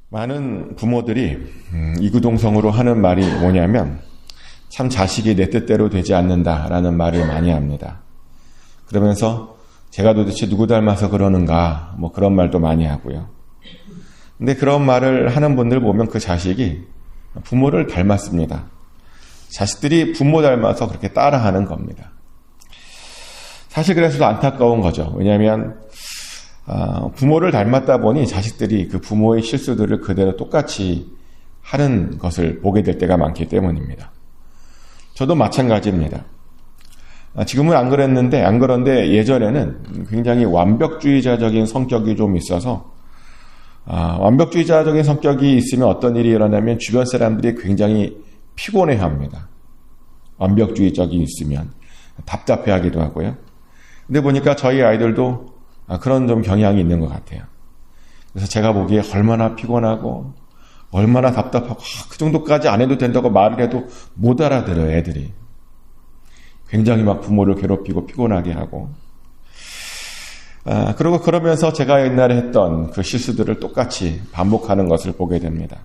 많은 부모들이 이구동성으로 하는 말이 뭐냐면 참 자식이 내 뜻대로 되지 않는다라는 말을 많이 합니다. 그러면서 제가 도대체 누구 닮아서 그러는가 뭐 그런 말도 많이 하고요. 근데 그런 말을 하는 분들 보면 그 자식이 부모를 닮았습니다. 자식들이 부모 닮아서 그렇게 따라하는 겁니다. 사실 그래서 안타까운 거죠. 왜냐하면 부모를 닮았다 보니 자식들이 그 부모의 실수들을 그대로 똑같이 하는 것을 보게 될 때가 많기 때문입니다. 저도 마찬가지입니다. 지금은 안 그런데 예전에는 굉장히 완벽주의자적인 성격이 좀 있어서 완벽주의자적인 성격이 있으면 어떤 일이 일어나면 주변 사람들이 굉장히 피곤해합니다. 완벽주의적이 있으면 답답해하기도 하고요. 근데 보니까 저희 아이들도 그런 좀 경향이 있는 것 같아요. 그래서 제가 보기에 얼마나 피곤하고 얼마나 답답하고 그 정도까지 안 해도 된다고 말을 해도 못 알아들어요, 애들이. 굉장히 막 부모를 괴롭히고 피곤하게 하고. 그리고 그러면서 제가 옛날에 했던 그 실수들을 똑같이 반복하는 것을 보게 됩니다.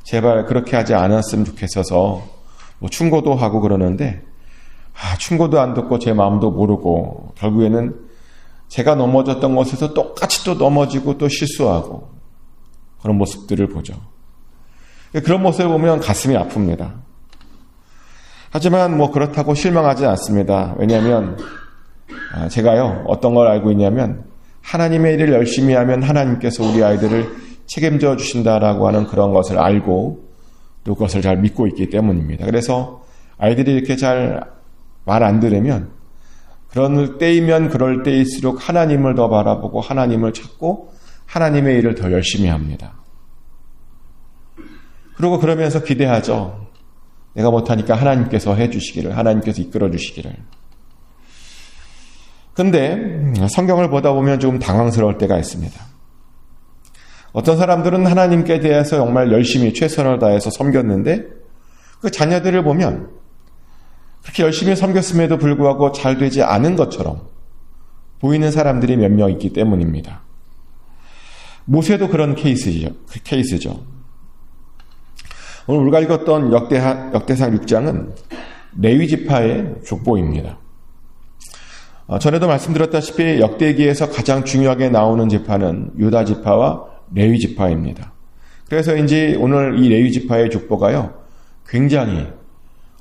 제발 그렇게 하지 않았으면 좋겠어서 뭐 충고도 하고 그러는데 충고도 안 듣고 제 마음도 모르고 결국에는 제가 넘어졌던 곳에서 똑같이 또 넘어지고 또 실수하고 그런 모습들을 보죠. 그런 모습을 보면 가슴이 아픕니다. 하지만 뭐 그렇다고 실망하지 않습니다. 왜냐하면 제가요 어떤 걸 알고 있냐면 하나님의 일을 열심히 하면 하나님께서 우리 아이들을 책임져 주신다라고 하는 그런 것을 알고 또 그것을 잘 믿고 있기 때문입니다. 그래서 아이들이 이렇게 잘 말 안 들으면 그럴 때이면 그럴 때일수록 하나님을 더 바라보고 하나님을 찾고 하나님의 일을 더 열심히 합니다. 그리고 그러면서 기대하죠. 내가 못하니까 하나님께서 해주시기를, 하나님께서 이끌어 주시기를. 근데 성경을 보다 보면 좀 당황스러울 때가 있습니다. 어떤 사람들은 하나님께 대해서 정말 열심히 최선을 다해서 섬겼는데 그 자녀들을 보면 그렇게 열심히 섬겼음에도 불구하고 잘 되지 않은 것처럼 보이는 사람들이 몇 명 있기 때문입니다. 모세도 그런 케이스죠. 오늘 우리가 읽었던 역대상 6장은 레위지파의 족보입니다. 전에도 말씀드렸다시피 역대기에서 가장 중요하게 나오는 지파는 유다지파와 레위지파입니다. 그래서인지 오늘 이 레위지파의 족보가요 굉장히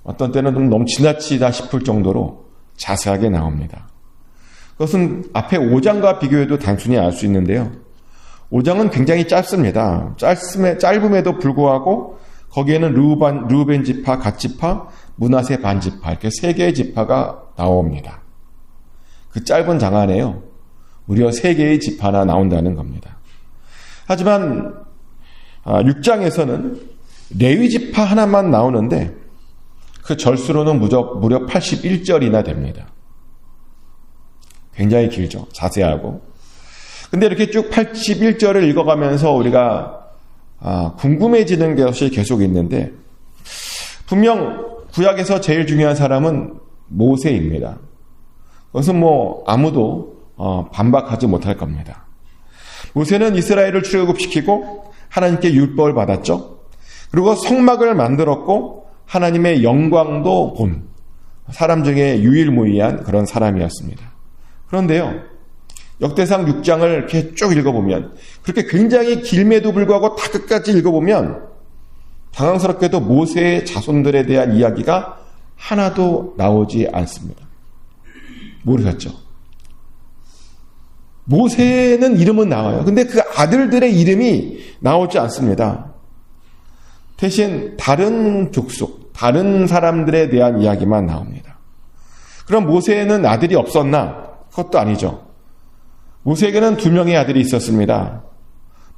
어떤 때는 좀 너무 지나치다 싶을 정도로 자세하게 나옵니다. 그것은 앞에 5장과 비교해도 단순히 알 수 있는데요. 5장은 굉장히 짧습니다. 짧음에도 불구하고 거기에는 르우벤 지파, 갓 지파, 므낫세 반 지파 이렇게 3개의 지파가 나옵니다. 그 짧은 장 안에요. 무려 3개의 지파나 나온다는 겁니다. 하지만 6장에서는 레위 지파 하나만 나오는데 그 절수로는 무려 81절이나 됩니다. 굉장히 길죠. 자세하고. 근데 이렇게 쭉 81절을 읽어가면서 우리가 궁금해지는 것이 계속 있는데 분명 구약에서 제일 중요한 사람은 모세입니다. 그것은 뭐 아무도 반박하지 못할 겁니다. 모세는 이스라엘을 출애굽시키고 하나님께 율법을 받았죠. 그리고 성막을 만들었고 하나님의 영광도 본 사람 중에 유일무이한 그런 사람이었습니다. 그런데요, 역대상 6장을 이렇게 쭉 읽어보면 그렇게 굉장히 길매도 불구하고 다 끝까지 읽어보면 당황스럽게도 모세의 자손들에 대한 이야기가 하나도 나오지 않습니다. 모르셨죠? 모세는 이름은 나와요. 근데 그 아들들의 이름이 나오지 않습니다. 대신 다른 족속, 다른 사람들에 대한 이야기만 나옵니다. 그럼 모세에는 아들이 없었나? 그것도 아니죠. 모세에게는 2명의 아들이 있었습니다.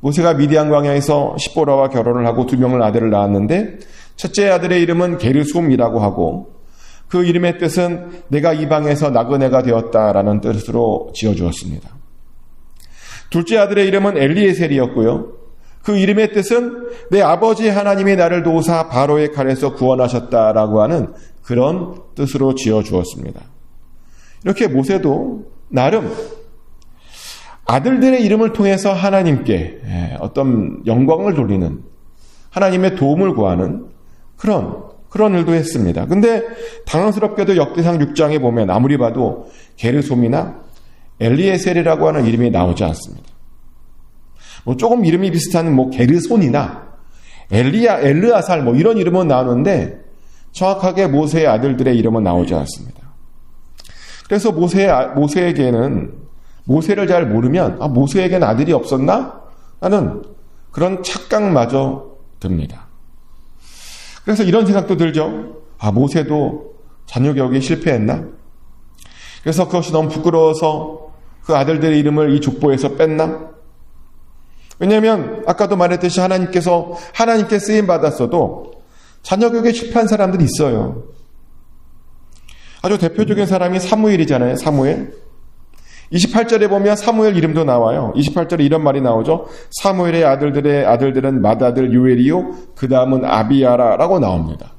모세가 미디안 광야에서 십보라와 결혼을 하고 2명의 아들을 낳았는데 첫째 아들의 이름은 게르솜이라고 하고 그 이름의 뜻은 내가 이방에서 나그네가 되었다라는 뜻으로 지어주었습니다. 둘째 아들의 이름은 엘리에셀이었고요. 그 이름의 뜻은 내 아버지 하나님이 나를 도우사 바로의 칼에서 구원하셨다라고 하는 그런 뜻으로 지어주었습니다. 이렇게 모세도 나름 아들들의 이름을 통해서 하나님께 어떤 영광을 돌리는, 하나님의 도움을 구하는 그런 일도 했습니다. 근데 당황스럽게도 역대상 6장에 보면 아무리 봐도 게르솜이나 엘리에셀이라고 하는 이름이 나오지 않습니다. 조금 이름이 비슷한 게르손이나 엘르아살 이런 이름은 나오는데 정확하게 모세의 아들들의 이름은 나오지 않습니다. 그래서 모세에게는, 모세를 잘 모르면 모세에게는 아들이 없었나? 하는 그런 착각마저 듭니다. 그래서 이런 생각도 들죠. 모세도 자녀 교육에 실패했나? 그래서 그것이 너무 부끄러워서 그 아들들의 이름을 이 족보에서 뺐나? 왜냐하면 아까도 말했듯이 하나님께 쓰임 받았어도 자녀 교육에 실패한 사람들이 있어요. 아주 대표적인 사람이 사무엘이잖아요. 사무엘. 28절에 보면 사무엘 이름도 나와요. 28절에 이런 말이 나오죠. 사무엘의 아들들은 맏아들 요엘이요, 그 다음은 아비야라라고 나옵니다.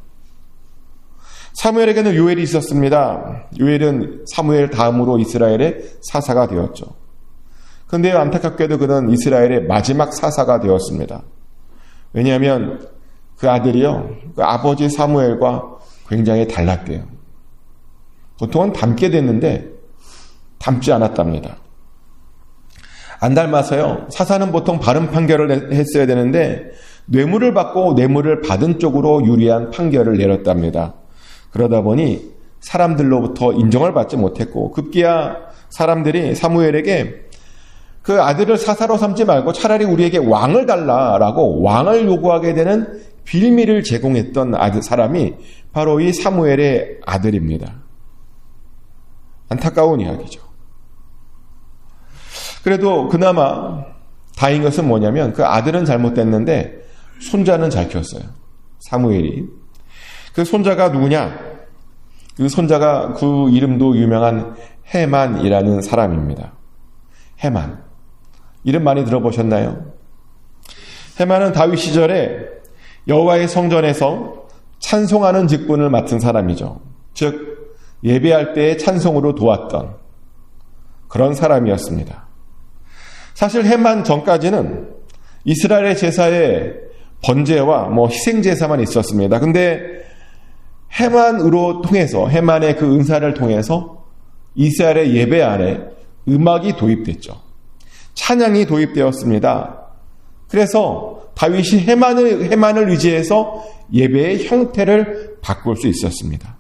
사무엘에게는 요엘이 있었습니다. 요엘은 사무엘 다음으로 이스라엘의 사사가 되었죠. 그런데 안타깝게도 그는 이스라엘의 마지막 사사가 되었습니다. 왜냐하면 그 아들이요, 그 아버지 사무엘과 굉장히 달랐대요. 보통은 닮게 됐는데 닮지 않았답니다. 안 닮아서요, 사사는 보통 바른 판결을 했어야 되는데 뇌물을 받고 뇌물을 받은 쪽으로 유리한 판결을 내렸답니다. 그러다 보니 사람들로부터 인정을 받지 못했고, 급기야 사람들이 사무엘에게 그 아들을 사사로 삼지 말고 차라리 우리에게 왕을 달라라고 왕을 요구하게 되는 빌미를 제공했던 사람이 바로 이 사무엘의 아들입니다. 안타까운 이야기죠. 그래도 그나마 다행인 것은 뭐냐면 그 아들은 잘못됐는데 손자는 잘 키웠어요. 사무엘이. 그 손자가 누구냐? 그 손자가 그 이름도 유명한 헤만이라는 사람입니다. 헤만. 이름 많이 들어보셨나요? 헤만은 다윗 시절에 여호와의 성전에서 찬송하는 직분을 맡은 사람이죠. 즉 예배할 때의 찬송으로 도왔던 그런 사람이었습니다. 사실 헤만 전까지는 이스라엘의 제사에 번제와 희생제사만 있었습니다. 근데 헤만으로 통해서, 헤만의 그 은사를 통해서 이스라엘의 예배 안에 음악이 도입됐죠. 찬양이 도입되었습니다. 그래서 다윗이 헤만을 의지해서 예배의 형태를 바꿀 수 있었습니다.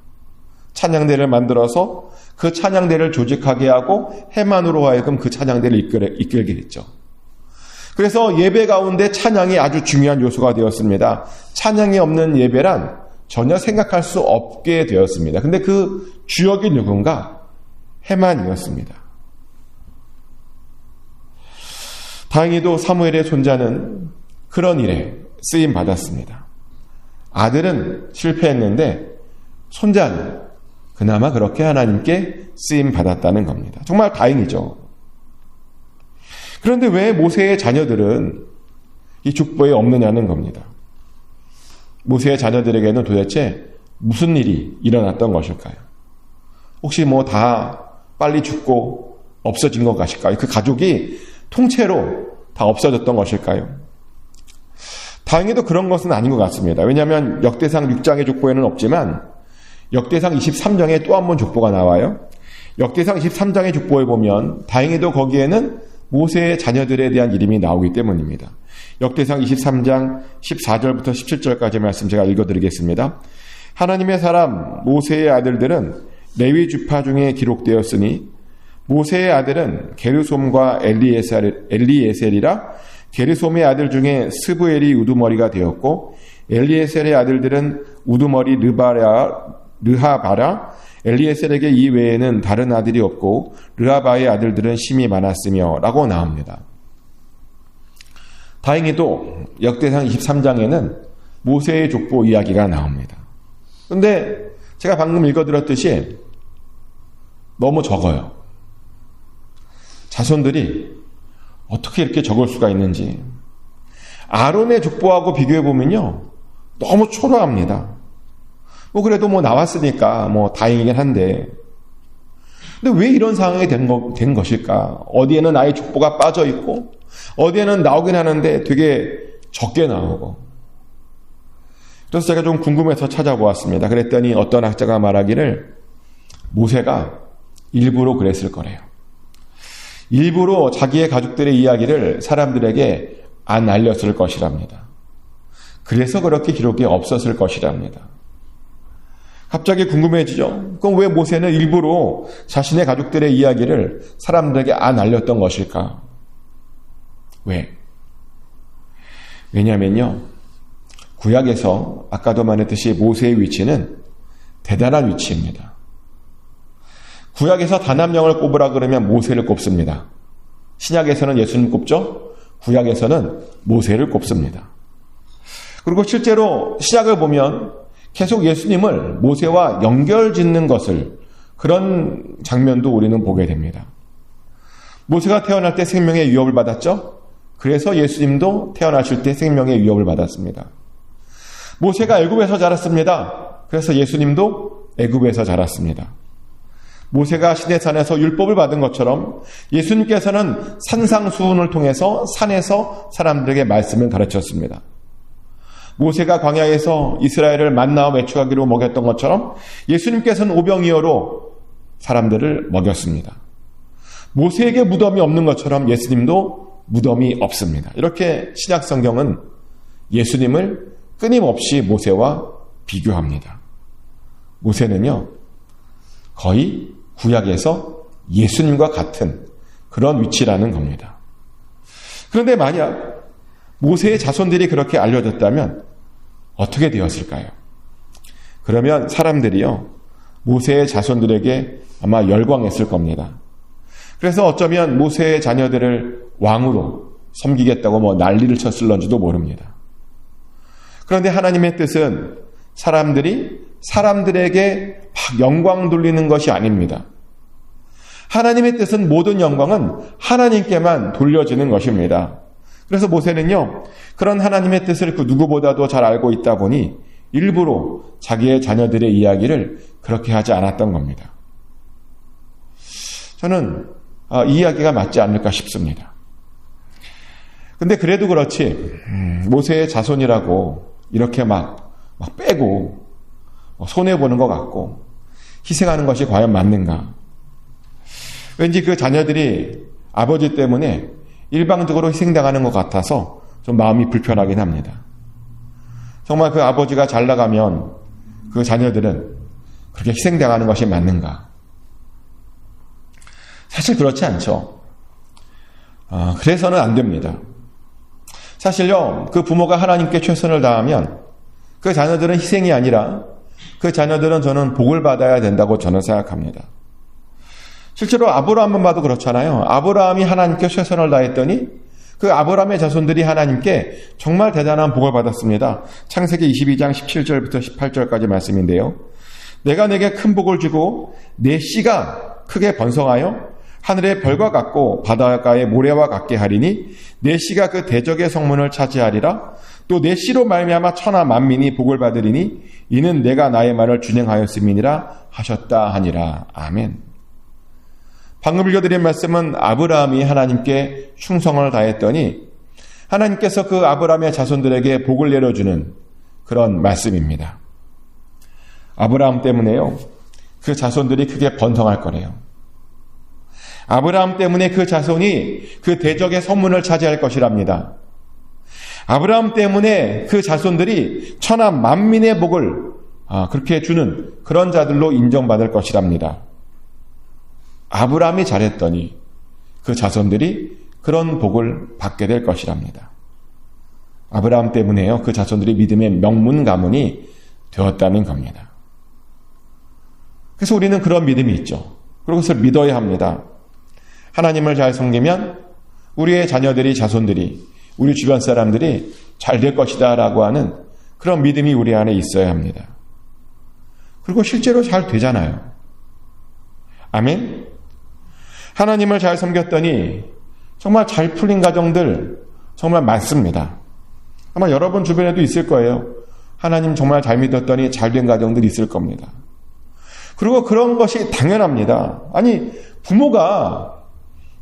찬양대를 만들어서 그 찬양대를 조직하게 하고 헤만으로 하여금 그 찬양대를 이끌게 했죠. 그래서 예배 가운데 찬양이 아주 중요한 요소가 되었습니다. 찬양이 없는 예배란 전혀 생각할 수 없게 되었습니다. 근데 그 주역이 누군가? 헤만이었습니다. 다행히도 사무엘의 손자는 그런 일에 쓰임 받았습니다. 아들은 실패했는데 손자는 그나마 그렇게 하나님께 쓰임 받았다는 겁니다. 정말 다행이죠. 그런데 왜 모세의 자녀들은 이 족보에 없느냐는 겁니다. 모세의 자녀들에게는 도대체 무슨 일이 일어났던 것일까요? 혹시 다 빨리 죽고 없어진 것 같을까요? 그 가족이 통째로 다 없어졌던 것일까요? 다행히도 그런 것은 아닌 것 같습니다. 왜냐하면 역대상 6장의 족보에는 없지만 역대상 23장에 또 한 번 족보가 나와요. 역대상 23장의 족보에 보면 다행히도 거기에는 모세의 자녀들에 대한 이름이 나오기 때문입니다. 역대상 23장 14절부터 17절까지 말씀 제가 읽어드리겠습니다. 하나님의 사람 모세의 아들들은 레위 지파 중에 기록되었으니 모세의 아들은 게르솜과 엘리에셀이라. 게르솜의 아들 중에 스브엘이 우두머리가 되었고 엘리에셀의 아들들은 우두머리 르하바라. 엘리에셀에게 이 외에는 다른 아들이 없고 르하바의 아들들은 심이 많았으며 라고 나옵니다. 다행히도 역대상 23장에는 모세의 족보 이야기가 나옵니다. 그런데 제가 방금 읽어드렸듯이 너무 적어요. 자손들이 어떻게 이렇게 적을 수가 있는지. 아론의 족보하고 비교해보면요, 너무 초라합니다. 그래도 나왔으니까 다행이긴 한데, 근데 왜 이런 상황이 된 것일까? 어디에는 나의 족보가 빠져 있고 어디에는 나오긴 하는데 되게 적게 나오고. 그래서 제가 좀 궁금해서 찾아보았습니다. 그랬더니 어떤 학자가 말하기를 모세가 일부러 그랬을 거래요. 일부러 자기의 가족들의 이야기를 사람들에게 안 알렸을 것이랍니다. 그래서 그렇게 기록이 없었을 것이랍니다. 갑자기 궁금해지죠. 그럼 왜 모세는 일부러 자신의 가족들의 이야기를 사람들에게 안 알렸던 것일까? 왜? 왜냐면요, 구약에서 아까도 말했듯이 모세의 위치는 대단한 위치입니다. 구약에서 단 한 명을 꼽으라 그러면 모세를 꼽습니다. 신약에서는 예수님 꼽죠? 구약에서는 모세를 꼽습니다. 그리고 실제로 신약을 보면 계속 예수님을 모세와 연결 짓는 것을, 그런 장면도 우리는 보게 됩니다. 모세가 태어날 때 생명의 위협을 받았죠? 그래서 예수님도 태어나실 때 생명의 위협을 받았습니다. 모세가 애굽에서 자랐습니다. 그래서 예수님도 애굽에서 자랐습니다. 모세가 시내산에서 율법을 받은 것처럼 예수님께서는 산상수훈을 통해서 산에서 사람들에게 말씀을 가르쳤습니다. 모세가 광야에서 이스라엘을 만나와 메추라기로 먹였던 것처럼 예수님께서는 오병이어로 사람들을 먹였습니다. 모세에게 무덤이 없는 것처럼 예수님도 무덤이 없습니다. 이렇게 신약 성경은 예수님을 끊임없이 모세와 비교합니다. 모세는요, 거의 구약에서 예수님과 같은 그런 위치라는 겁니다. 그런데 만약 모세의 자손들이 그렇게 알려졌다면 어떻게 되었을까요? 그러면 사람들이요, 모세의 자손들에게 아마 열광했을 겁니다. 그래서 어쩌면 모세의 자녀들을 왕으로 섬기겠다고 난리를 쳤을런지도 모릅니다. 그런데 하나님의 뜻은 사람들에게 막 영광 돌리는 것이 아닙니다. 하나님의 뜻은 모든 영광은 하나님께만 돌려지는 것입니다. 그래서 모세는요, 그런 하나님의 뜻을 그 누구보다도 잘 알고 있다 보니 일부러 자기의 자녀들의 이야기를 그렇게 하지 않았던 겁니다. 저는 이 이야기가 맞지 않을까 싶습니다. 근데 그래도 그렇지, 모세의 자손이라고 이렇게 막 빼고 손해보는 것 같고 희생하는 것이 과연 맞는가? 왠지 그 자녀들이 아버지 때문에 일방적으로 희생당하는 것 같아서 좀 마음이 불편하긴 합니다. 정말 그 아버지가 잘 나가면 그 자녀들은 그렇게 희생당하는 것이 맞는가? 사실 그렇지 않죠. 그래서는 안 됩니다. 사실요, 그 부모가 하나님께 최선을 다하면 그 자녀들은 희생이 아니라 그 자녀들은 저는 복을 받아야 된다고 저는 생각합니다. 실제로 아브라함만 봐도 그렇잖아요. 아브라함이 하나님께 최선을 다했더니 그 아브라함의 자손들이 하나님께 정말 대단한 복을 받았습니다. 창세기 22장 17절부터 18절까지 말씀인데요. 내가 내게 큰 복을 주고 내 씨가 크게 번성하여 하늘의 별과 같고 바닷가의 모래와 같게 하리니 내 씨가 그 대적의 성문을 차지하리라. 또 내 씨로 말미암아 천하 만민이 복을 받으리니 이는 내가 나의 말을 준행하였음이니라 하셨다 하니라. 아멘. 방금 읽어드린 말씀은 아브라함이 하나님께 충성을 다했더니 하나님께서 그 아브라함의 자손들에게 복을 내려주는 그런 말씀입니다. 아브라함 때문에요, 그 자손들이 크게 번성할 거래요. 아브라함 때문에 그 자손이 그 대적의 성문을 차지할 것이랍니다. 아브라함 때문에 그 자손들이 천하 만민의 복을 그렇게 주는 그런 자들로 인정받을 것이랍니다. 아브라함이 잘했더니 그 자손들이 그런 복을 받게 될 것이랍니다. 아브라함 때문에요, 그 자손들이 믿음의 명문 가문이 되었다는 겁니다. 그래서 우리는 그런 믿음이 있죠. 그리고 그것을 믿어야 합니다. 하나님을 잘 섬기면 우리의 자녀들이, 자손들이, 우리 주변 사람들이 잘 될 것이다 라고 하는 그런 믿음이 우리 안에 있어야 합니다. 그리고 실제로 잘 되잖아요. 아멘. 하나님을 잘 섬겼더니 정말 잘 풀린 가정들 정말 많습니다. 아마 여러분 주변에도 있을 거예요. 하나님 정말 잘 믿었더니 잘 된 가정들이 있을 겁니다. 그리고 그런 것이 당연합니다. 아니, 부모가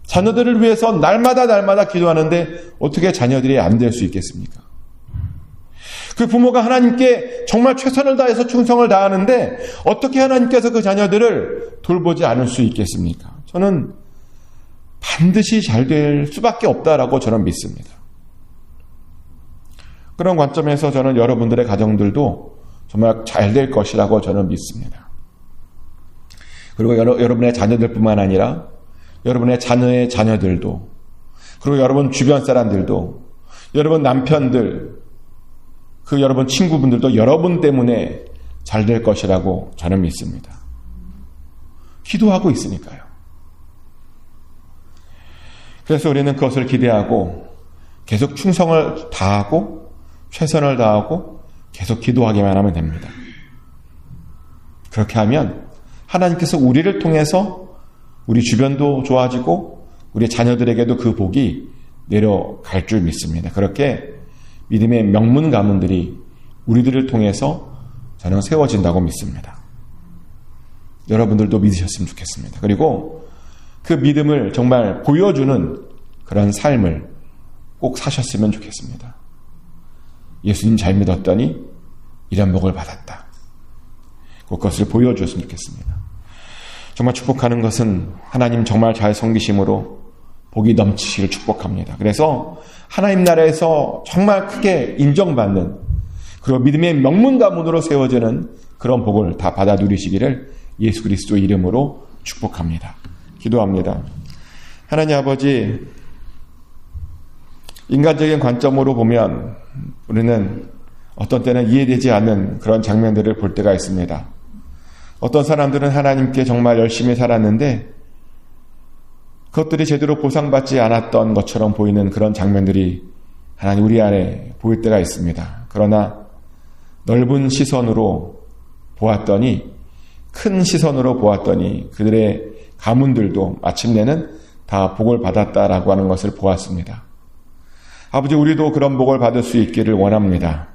자녀들을 위해서 날마다 기도하는데 어떻게 자녀들이 안 될 수 있겠습니까? 그 부모가 하나님께 정말 최선을 다해서 충성을 다하는데 어떻게 하나님께서 그 자녀들을 돌보지 않을 수 있겠습니까? 저는 반드시 잘 될 수밖에 없다라고 저는 믿습니다. 그런 관점에서 저는 여러분들의 가정들도 정말 잘 될 것이라고 저는 믿습니다. 그리고 여러분의 자녀들뿐만 아니라 여러분의 자녀의 자녀들도, 그리고 여러분 주변 사람들도, 여러분 남편들, 그 여러분 친구분들도 여러분 때문에 잘 될 것이라고 저는 믿습니다. 기도하고 있으니까요. 그래서 우리는 그것을 기대하고 계속 충성을 다하고 최선을 다하고 계속 기도하기만 하면 됩니다. 그렇게 하면 하나님께서 우리를 통해서 우리 주변도 좋아지고 우리 자녀들에게도 그 복이 내려갈 줄 믿습니다. 그렇게 믿음의 명문 가문들이 우리들을 통해서 저는 세워진다고 믿습니다. 여러분들도 믿으셨으면 좋겠습니다. 그리고 그 믿음을 정말 보여주는 그런 삶을 꼭 사셨으면 좋겠습니다. 예수님 잘 믿었더니 이런 복을 받았다. 그것을 보여주었으면 좋겠습니다. 정말 축복하는 것은 하나님 정말 잘 섬기심으로 복이 넘치기를 축복합니다. 그래서 하나님 나라에서 정말 크게 인정받는 그리고 믿음의 명문 가문으로 세워지는 그런 복을 다 받아 누리시기를 예수 그리스도 이름으로 축복합니다. 기도합니다. 하나님 아버지, 인간적인 관점으로 보면 우리는 어떤 때는 이해되지 않는 그런 장면들을 볼 때가 있습니다. 어떤 사람들은 하나님께 정말 열심히 살았는데 그것들이 제대로 보상받지 않았던 것처럼 보이는 그런 장면들이 하나님 우리 안에 보일 때가 있습니다. 그러나 넓은 시선으로 보았더니, 큰 시선으로 보았더니 그들의 가문들도 마침내는 다 복을 받았다라고 하는 것을 보았습니다. 아버지, 우리도 그런 복을 받을 수 있기를 원합니다.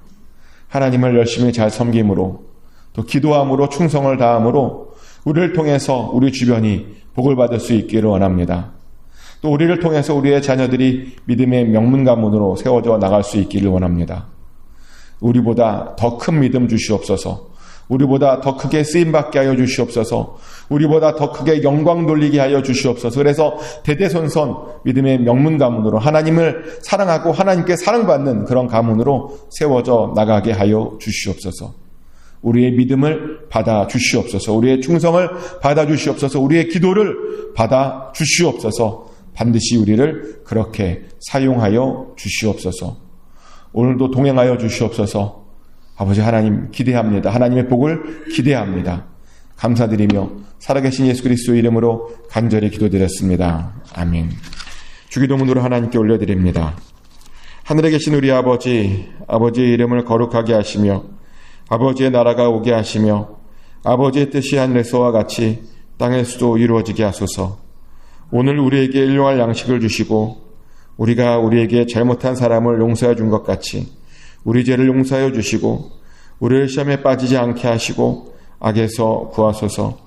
하나님을 열심히 잘 섬김으로 또 기도함으로 충성을 다함으로 우리를 통해서 우리 주변이 복을 받을 수 있기를 원합니다. 또 우리를 통해서 우리의 자녀들이 믿음의 명문 가문으로 세워져 나갈 수 있기를 원합니다. 우리보다 더 큰 믿음 주시옵소서. 우리보다 더 크게 쓰임받게 하여 주시옵소서. 우리보다 더 크게 영광 돌리게 하여 주시옵소서. 그래서 대대손손 믿음의 명문 가문으로 하나님을 사랑하고 하나님께 사랑받는 그런 가문으로 세워져 나가게 하여 주시옵소서. 우리의 믿음을 받아 주시옵소서. 우리의 충성을 받아 주시옵소서. 우리의 기도를 받아 주시옵소서. 반드시 우리를 그렇게 사용하여 주시옵소서. 오늘도 동행하여 주시옵소서. 아버지 하나님 기대합니다. 하나님의 복을 기대합니다. 감사드리며 살아계신 예수 그리스도 이름으로 간절히 기도드렸습니다. 아멘. 주기도문으로 하나님께 올려드립니다. 하늘에 계신 우리 아버지, 아버지의 이름을 거룩하게 하시며 아버지의 나라가 오게 하시며 아버지의 뜻이 하늘에서와 같이 땅에서도 이루어지게 하소서. 오늘 우리에게 일용할 양식을 주시고 우리가 우리에게 잘못한 사람을 용서해 준 것 같이 우리 죄를 용서하여 주시고 우리를 시험에 빠지지 않게 하시고 악에서 구하소서.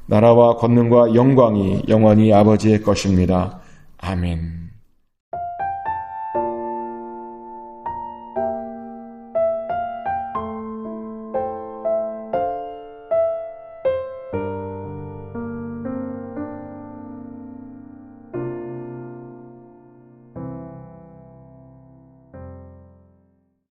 나라와 권능과 영광이 영원히 아버지의 것입니다. 아멘.